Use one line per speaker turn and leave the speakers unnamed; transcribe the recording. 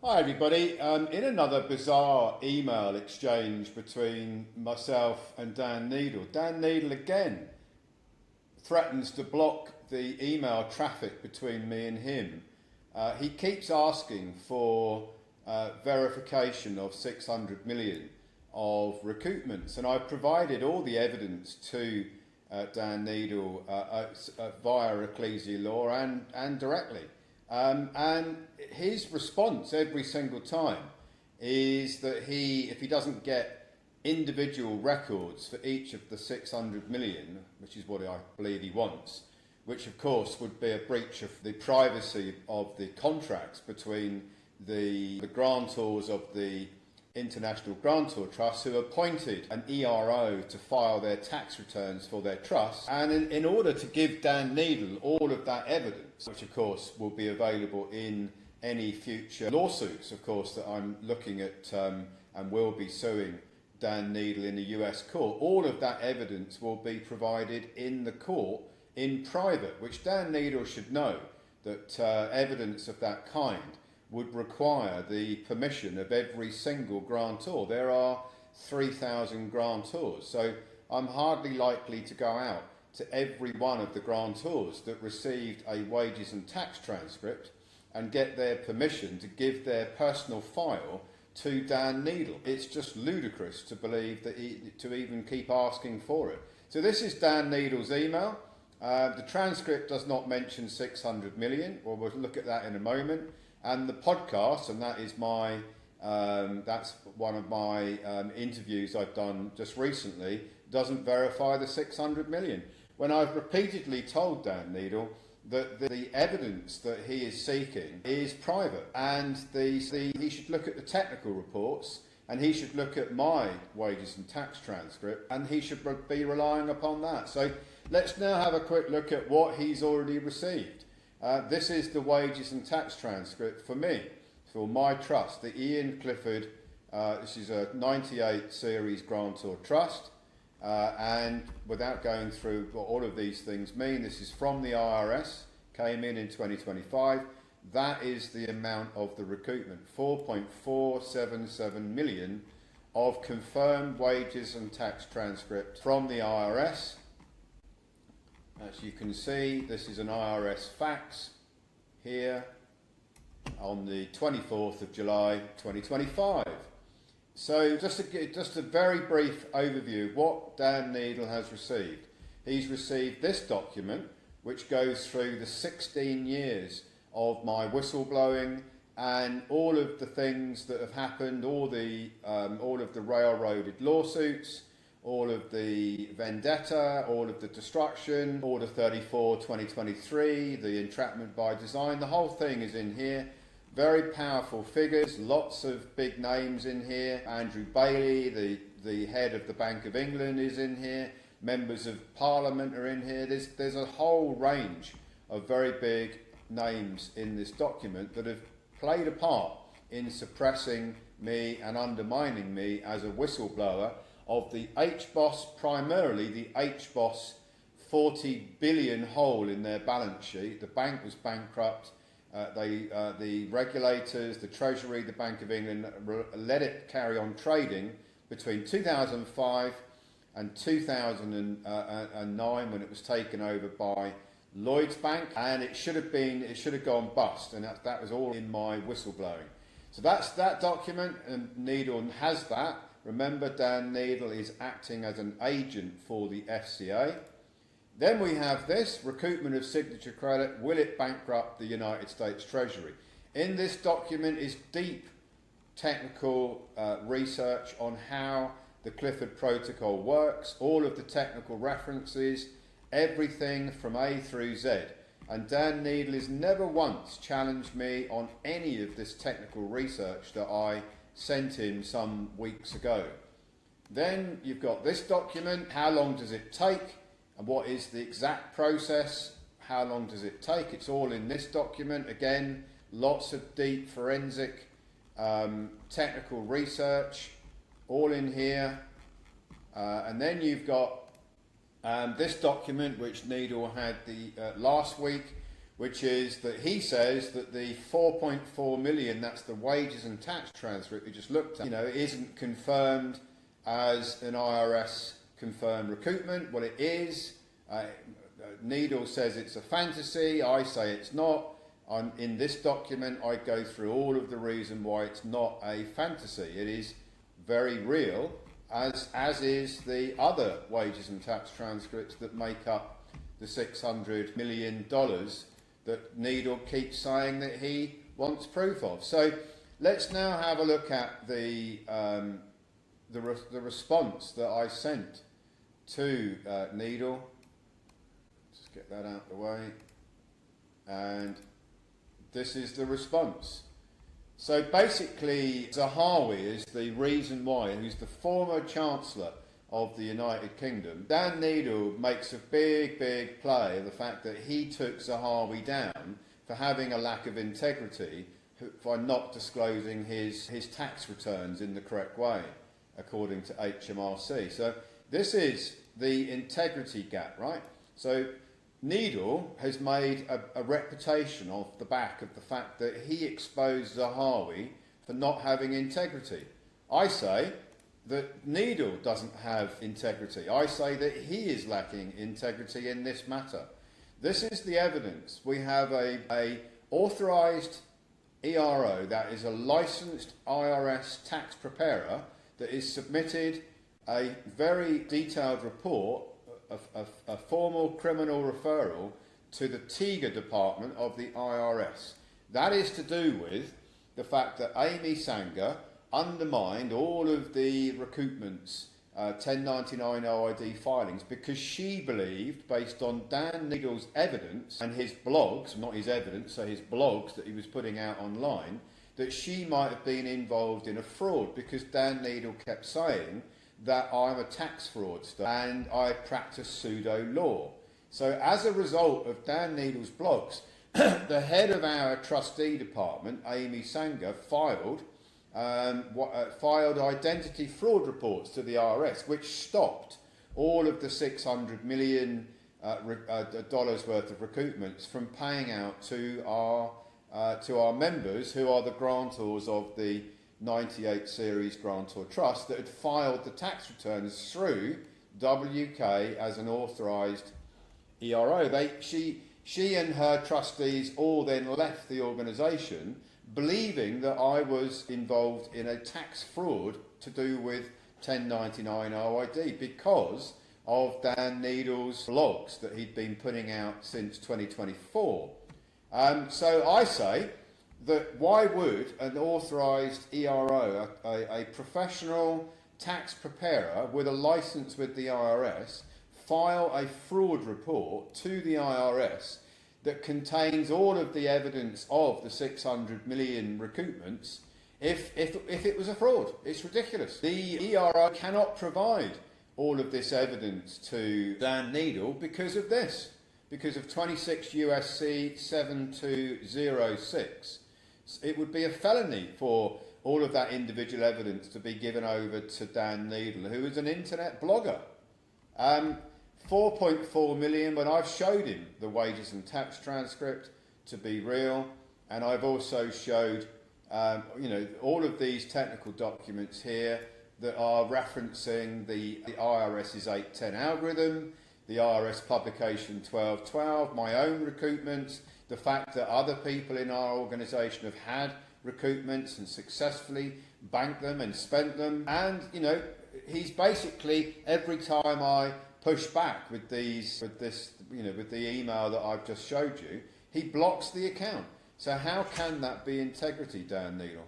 Hi everybody. In another bizarre email exchange between myself and Dan Neidle, Dan Neidle again threatens to block the email traffic between me and him. He keeps asking for verification of 600 million of recoupments, and I've provided all the evidence to Dan Neidle via ecclesial law and directly. And his response every single time is that if he doesn't get individual records for each of the 600 million, which is what I believe he wants, which of course would be a breach of the privacy of the contracts between the grantors of the International Grantor Trust, who appointed an ERO to file their tax returns for their trust, and in order to give Dan Neidle all of that evidence, which of course will be available in any future lawsuits, of course, that I'm looking at and will be suing Dan Neidle in a US court, all of that evidence will be provided in the court in private, which Dan Neidle should know that evidence of that kind would require the permission of every single grantor. There are 3,000 grantors, so I'm hardly likely to go out to every one of the grantors that received a wages and tax transcript and get their permission to give their personal file to Dan Neidle. It's just ludicrous to believe that to even keep asking for it. So this is Dan Neidle's email. The transcript does not mention 600 million, well, we'll look at that in a moment. And the podcast, and that is that's one of my interviews I've done just recently, doesn't verify the 600 million. When I've repeatedly told Dan Neidle that the evidence that he is seeking is private, and he should look at the technical reports, and he should look at my wages and tax transcript, and he should be relying upon that. So let's now have a quick look at what he's already received. This is the wages and tax transcript for me, for my trust, the Ian Clifford. This is a 98 series grantor trust, and without going through what all of these things mean, this is from the IRS, came in 2025. That is the amount of the recoupment, 4.477 million of confirmed wages and tax transcript from the IRS. As you can see, this is an IRS fax here on the 24th of July 2025. So just a very brief overview of what Dan Neidle has received. He's received this document, which goes through the 16 years of my whistleblowing and all of the things that have happened, all of the railroaded lawsuits, all of the vendetta, all of the destruction, Order 34, 2023, the entrapment by design, the whole thing is in here. Very powerful figures, lots of big names in here. Andrew Bailey, the head of the Bank of England, is in here. Members of Parliament are in here. There's a whole range of very big names in this document that have played a part in suppressing me and undermining me as a whistleblower of the HBOS, primarily the HBOS 40 billion hole in their balance sheet. The bank was bankrupt. The regulators, the Treasury, the Bank of England let it carry on trading between 2005 and 2009 when it was taken over by Lloyds Bank, and it should have gone bust, and that was all in my whistleblowing. So that's that document, and Neidle has that. Remember, Dan Neidle is acting as an agent for the FCA. Then we have this, recoupment of signature credit, will it bankrupt the United States Treasury? In this document is deep technical research on how the Clifford Protocol works, all of the technical references, everything from A through Z. And Dan Neidle has never once challenged me on any of this technical research that I sent him some weeks ago. Then you've got this document, how long does it take, and what is the exact process, how long does it take? It's all in this document. Again, lots of deep forensic technical research, all in here. And then you've got this document, which Neidle had last week, which is that he says that the 4.4 million, that's the wages and tax transfer we just looked at, isn't confirmed as an IRS confirmed recoupment. Well, it is. Neidle says it's a fantasy. I say it's not. In this document, I go through all of the reason why it's not a fantasy. It is very real, as is the other wages and tax transcripts that make up the $600 million that Neidle keeps saying that he wants proof of. So let's now have a look at the response that I sent to Neidle. Just get that out of the way. And this is the response. So basically, Zahawi is the reason why, who's the former Chancellor of the United Kingdom. Dan Neidle makes a big play of the fact that he took Zahawi down for having a lack of integrity, by not disclosing his tax returns in the correct way, according to HMRC. So this is the integrity gap, right? So Neidle has made a reputation off the back of the fact that he exposed Zahawi for not having integrity. I say that Neidle doesn't have integrity. I say that he is lacking integrity in this matter. This is the evidence. We have a authorised ERO, that is a licensed IRS tax preparer, that is submitted a very detailed report, a formal criminal referral to the TIGA department of the IRS. That is to do with the fact that Amy Sanger undermined all of the recoupments, 1099 OID filings, because she believed, based on Dan Neidle's evidence and his blogs, not his evidence, so his blogs that he was putting out online, that she might have been involved in a fraud, because Dan Neidle kept saying that I'm a tax fraudster and I practice pseudo law. So as a result of Dan Neidle's blogs, the head of our trustee department, Amy Sanger, filed identity fraud reports to the IRS, which stopped all of the $600 million dollars worth of recoupments from paying out to our members, who are the grantors of the 98 series grantor trust that had filed the tax returns through WK as an authorised ERO. She and her trustees all then left the organisation, believing that I was involved in a tax fraud to do with 1099 OID because of Dan Neidle's blogs that he'd been putting out since 2024. So I say that why would an authorised ERO, a professional tax preparer with a licence with the IRS, file a fraud report to the IRS that contains all of the evidence of the 600 million recoupments if it was a fraud? It's ridiculous. The ERO cannot provide all of this evidence to Dan Neidle because of this, because of 26 USC 7206. It would be a felony for all of that individual evidence to be given over to Dan Neidle, who is an internet blogger. 4.4 million, but I've showed him the wages and tax transcript to be real, and I've also showed all of these technical documents here that are referencing the IRS's 810 algorithm, the IRS publication 1212, my own recoupments, the fact that other people in our organisation have had recoupments and successfully banked them and spent them. And he's basically, every time I push back with the email that I've just showed you, he blocks the account. So how can that be integrity, Dan Neidle?